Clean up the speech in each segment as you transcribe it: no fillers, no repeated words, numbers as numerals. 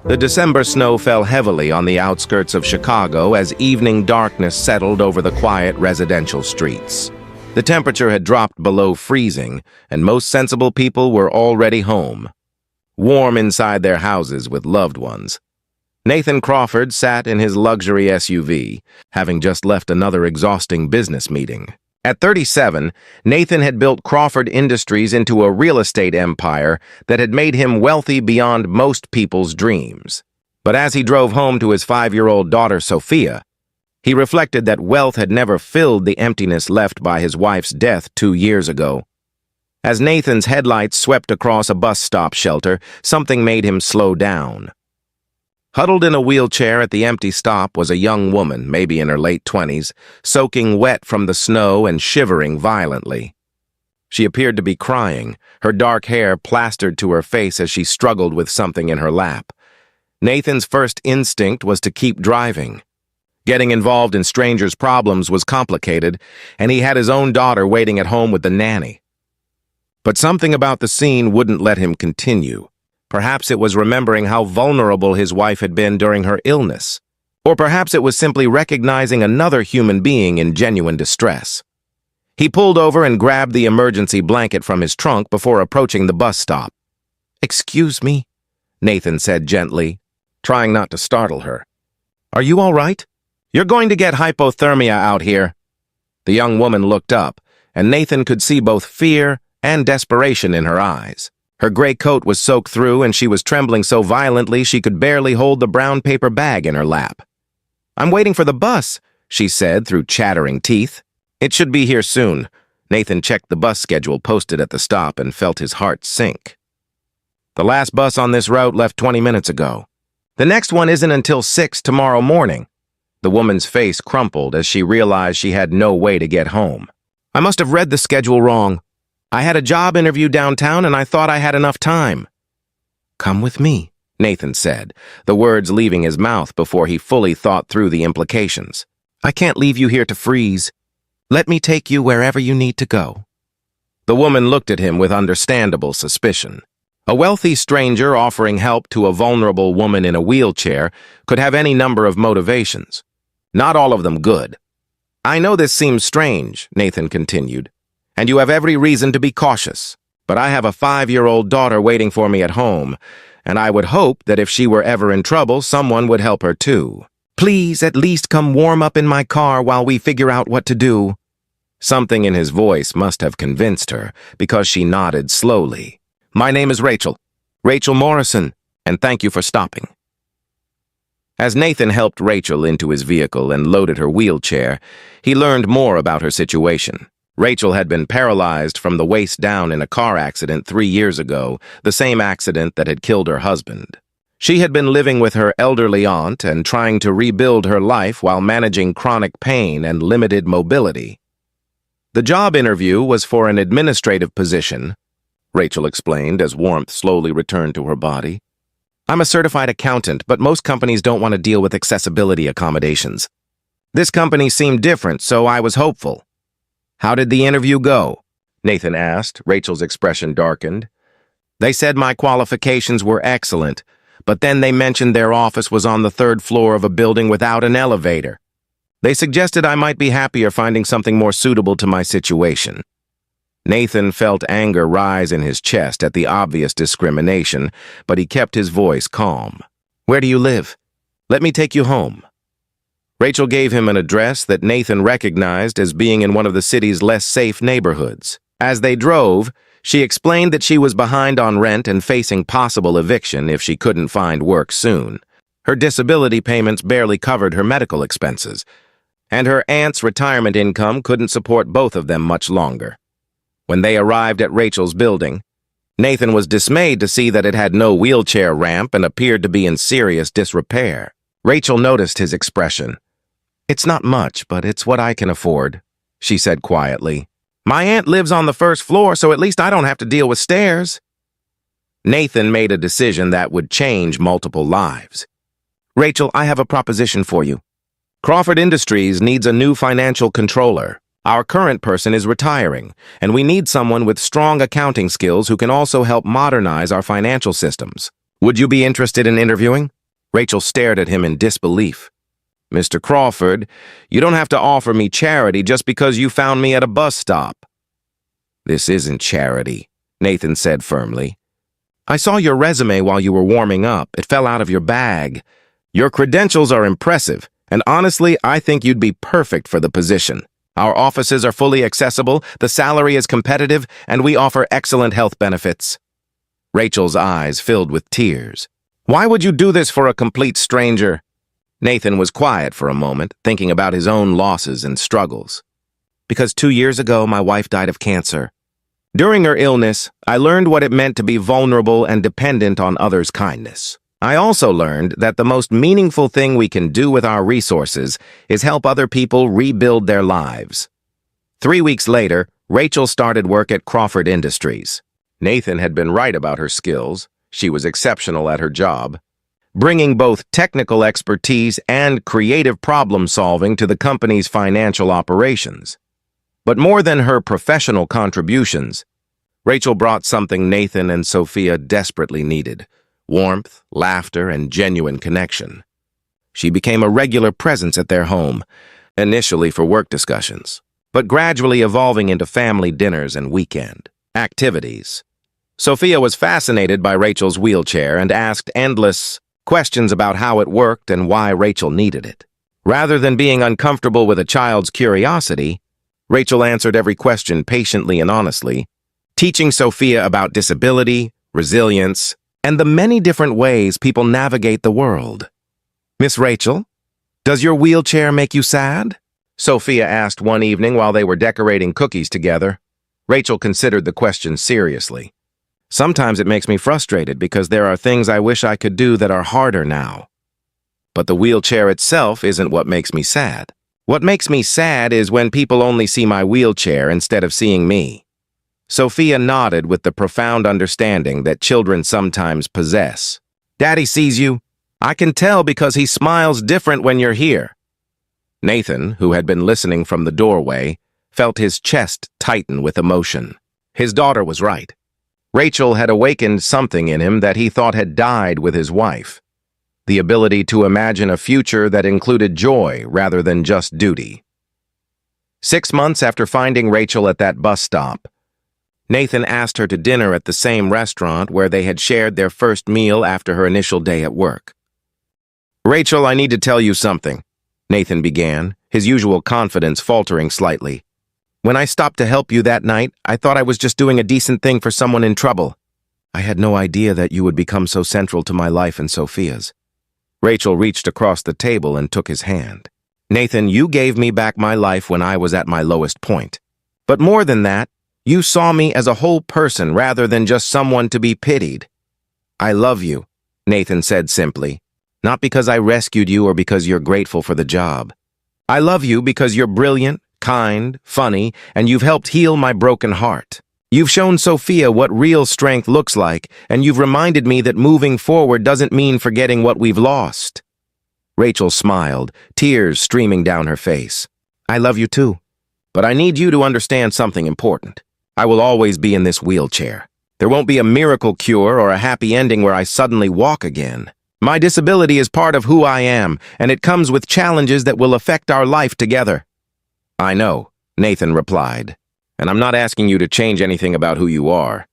The December snow fell heavily on the outskirts of Chicago as evening darkness settled over the quiet residential streets. The temperature had dropped below freezing, and most sensible people were already home, warm inside their houses with loved ones. Nathan Crawford sat in his luxury SUV, having just left another exhausting business meeting. At 37, Nathan had built Crawford Industries into a real estate empire that had made him wealthy beyond most people's dreams. But as he drove home to his 5-year-old daughter, Sophia, he reflected that wealth had never filled the emptiness left by his wife's death 2 years ago. As Nathan's headlights swept across a bus stop shelter, something made him slow down. Huddled in a wheelchair at the empty stop was a young woman, maybe in her late 20s, soaking wet from the snow and shivering violently. She appeared to be crying, her dark hair plastered to her face as she struggled with something in her lap. Nathan's first instinct was to keep driving. Getting involved in strangers' problems was complicated, and he had his own daughter waiting at home with the nanny. But something about the scene wouldn't let him continue. Perhaps it was remembering how vulnerable his wife had been during her illness. Or perhaps it was simply recognizing another human being in genuine distress. He pulled over and grabbed the emergency blanket from his trunk before approaching the bus stop. "Excuse me," Nathan said gently, trying not to startle her. "Are you all right? You're going to get hypothermia out here." The young woman looked up, and Nathan could see both fear and desperation in her eyes. Her gray coat was soaked through, and she was trembling so violently she could barely hold the brown paper bag in her lap. "I'm waiting for the bus," she said through chattering teeth. "It should be here soon." Nathan checked the bus schedule posted at the stop and felt his heart sink. "The last bus on this route left 20 minutes ago. The next one isn't until 6 tomorrow morning." The woman's face crumpled as she realized she had no way to get home. "I must have read the schedule wrong. I had a job interview downtown and I thought I had enough time." "Come with me," Nathan said, the words leaving his mouth before he fully thought through the implications. "I can't leave you here to freeze. Let me take you wherever you need to go." The woman looked at him with understandable suspicion. A wealthy stranger offering help to a vulnerable woman in a wheelchair could have any number of motivations. Not all of them good. "I know this seems strange," Nathan continued, "and you have every reason to be cautious. But I have a 5-year-old daughter waiting for me at home, and I would hope that if she were ever in trouble, someone would help her too. Please at least come warm up in my car while we figure out what to do." Something in his voice must have convinced her, because she nodded slowly. "My name is Rachel Morrison, and thank you for stopping." As Nathan helped Rachel into his vehicle and loaded her wheelchair, he learned more about her situation. Rachel had been paralyzed from the waist down in a car accident 3 years ago, the same accident that had killed her husband. She had been living with her elderly aunt and trying to rebuild her life while managing chronic pain and limited mobility. The job interview was for an administrative position, Rachel explained as warmth slowly returned to her body. "I'm a certified accountant, but most companies don't want to deal with accessibility accommodations. This company seemed different, so I was hopeful." "How did the interview go?" Nathan asked. Rachel's expression darkened. "They said my qualifications were excellent, but then they mentioned their office was on the 3rd floor of a building without an elevator. They suggested I might be happier finding something more suitable to my situation." Nathan felt anger rise in his chest at the obvious discrimination, but he kept his voice calm. "Where do you live? Let me take you home." Rachel gave him an address that Nathan recognized as being in one of the city's less safe neighborhoods. As they drove, she explained that she was behind on rent and facing possible eviction if she couldn't find work soon. Her disability payments barely covered her medical expenses, and her aunt's retirement income couldn't support both of them much longer. When they arrived at Rachel's building, Nathan was dismayed to see that it had no wheelchair ramp and appeared to be in serious disrepair. Rachel noticed his expression. "It's not much, but it's what I can afford," she said quietly. "My aunt lives on the 1st floor, so at least I don't have to deal with stairs." Nathan made a decision that would change multiple lives. "Rachel, I have a proposition for you. Crawford Industries needs a new financial controller. Our current person is retiring, and we need someone with strong accounting skills who can also help modernize our financial systems. Would you be interested in interviewing?" Rachel stared at him in disbelief. "Mr. Crawford, you don't have to offer me charity just because you found me at a bus stop." "This isn't charity," Nathan said firmly. "I saw your resume while you were warming up. It fell out of your bag. Your credentials are impressive, and honestly, I think you'd be perfect for the position. Our offices are fully accessible, the salary is competitive, and we offer excellent health benefits." Rachel's eyes filled with tears. "Why would you do this for a complete stranger?" Nathan was quiet for a moment, thinking about his own losses and struggles. "Because 2 years ago, my wife died of cancer. During her illness, I learned what it meant to be vulnerable and dependent on others' kindness. I also learned that the most meaningful thing we can do with our resources is help other people rebuild their lives." 3 weeks later, Rachel started work at Crawford Industries. Nathan had been right about her skills. She was exceptional at her job, bringing both technical expertise and creative problem-solving to the company's financial operations. But more than her professional contributions, Rachel brought something Nathan and Sophia desperately needed: warmth, laughter, and genuine connection. She became a regular presence at their home, initially for work discussions, but gradually evolving into family dinners and weekend activities. Sophia was fascinated by Rachel's wheelchair and asked endless questions about how it worked and why Rachel needed it. Rather than being uncomfortable with a child's curiosity, Rachel answered every question patiently and honestly, teaching Sophia about disability, resilience, and the many different ways people navigate the world. "Miss Rachel, does your wheelchair make you sad?" Sophia asked one evening while they were decorating cookies together. Rachel considered the question seriously. "Sometimes it makes me frustrated because there are things I wish I could do that are harder now. But the wheelchair itself isn't what makes me sad. What makes me sad is when people only see my wheelchair instead of seeing me." Sophia nodded with the profound understanding that children sometimes possess. "Daddy sees you. I can tell because he smiles different when you're here." Nathan, who had been listening from the doorway, felt his chest tighten with emotion. His daughter was right. Rachel had awakened something in him that he thought had died with his wife: the ability to imagine a future that included joy rather than just duty. 6 months after finding Rachel at that bus stop, Nathan asked her to dinner at the same restaurant where they had shared their first meal after her initial day at work. "Rachel, I need to tell you something," Nathan began, his usual confidence faltering slightly. "When I stopped to help you that night, I thought I was just doing a decent thing for someone in trouble. I had no idea that you would become so central to my life and Sophia's." Rachel reached across the table and took his hand. "Nathan, you gave me back my life when I was at my lowest point. But more than that, you saw me as a whole person rather than just someone to be pitied." "I love you," Nathan said simply, "not because I rescued you or because you're grateful for the job. I love you because you're brilliant, kind, funny, and you've helped heal my broken heart. You've shown Sophia what real strength looks like, and you've reminded me that moving forward doesn't mean forgetting what we've lost." Rachel smiled, tears streaming down her face. "I love you too, but I need you to understand something important. I will always be in this wheelchair. There won't be a miracle cure or a happy ending where I suddenly walk again. My disability is part of who I am, and it comes with challenges that will affect our life together." "I know," Nathan replied, "and I'm not asking you to change anything about who you are.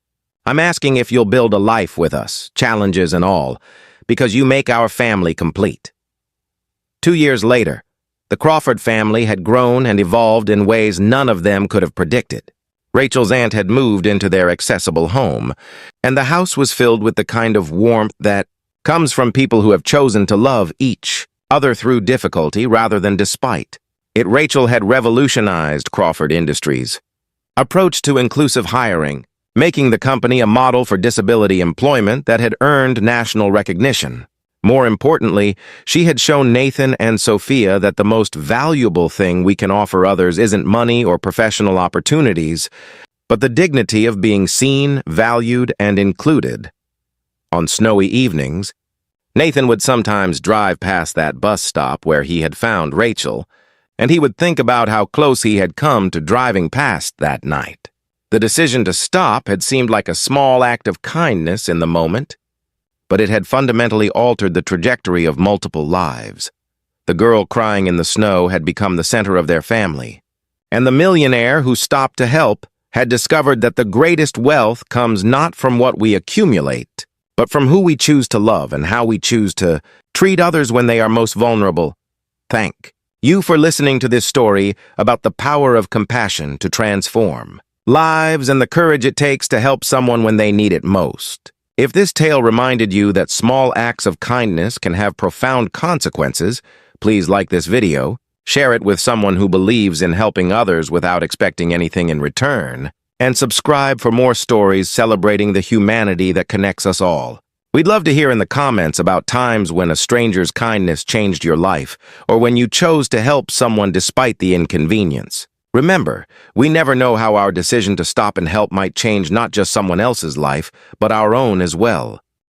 I'm asking if you'll build a life with us, challenges and all, because you make our family complete." 2 years later, the Crawford family had grown and evolved in ways none of them could have predicted. Rachel's aunt had moved into their accessible home, and the house was filled with the kind of warmth that comes from people who have chosen to love each other through difficulty rather than despite. Rachel had revolutionized Crawford Industries' approach to inclusive hiring, making the company a model for disability employment that had earned national recognition. More importantly, she had shown Nathan and Sophia that the most valuable thing we can offer others isn't money or professional opportunities, but the dignity of being seen, valued, and included. On snowy evenings, Nathan would sometimes drive past that bus stop where he had found Rachel, and he would think about how close he had come to driving past that night. The decision to stop had seemed like a small act of kindness in the moment, but it had fundamentally altered the trajectory of multiple lives. The girl crying in the snow had become the center of their family. And the millionaire who stopped to help had discovered that the greatest wealth comes not from what we accumulate, but from who we choose to love and how we choose to treat others when they are most vulnerable. Thank you for listening to this story about the power of compassion to transform lives and the courage it takes to help someone when they need it most. If this tale reminded you that small acts of kindness can have profound consequences, please like this video, share it with someone who believes in helping others without expecting anything in return, and subscribe for more stories celebrating the humanity that connects us all. We'd love to hear in the comments about times when a stranger's kindness changed your life, or when you chose to help someone despite the inconvenience. Remember, we never know how our decision to stop and help might change not just someone else's life, but our own as well.